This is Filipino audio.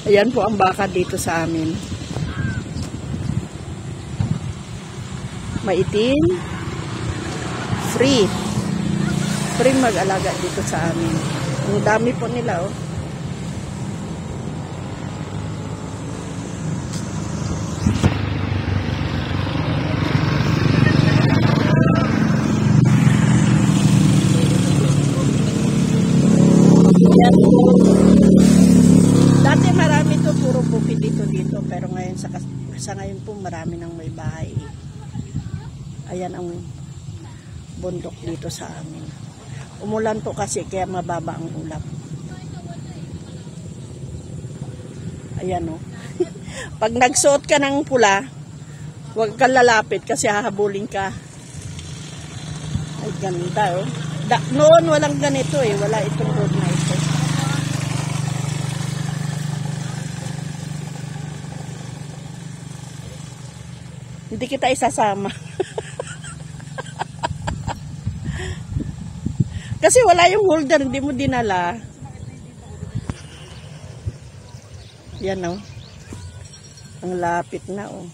Ayan po ang baka dito sa amin. Maitim. Free. Free mag-alaga dito sa amin. Ang dami po nila, oh. Dati marami to, puro bukid dito, pero ngayon sa ngayon po marami nang may bahay. Ayan ang bundok dito sa amin. Umulan po kasi kaya mababa ang ulap. Ayan, oh. Pag nagsuot ka ng pula, huwag kang lalapit kasi hahabulin ka. Ay, ganda, oh. Noon walang ganito, eh. Wala itong road na ito. Hindi kita isasama. Kasi wala yung holder, hindi mo dinala. Yan, oh. Ang lapit na, oh.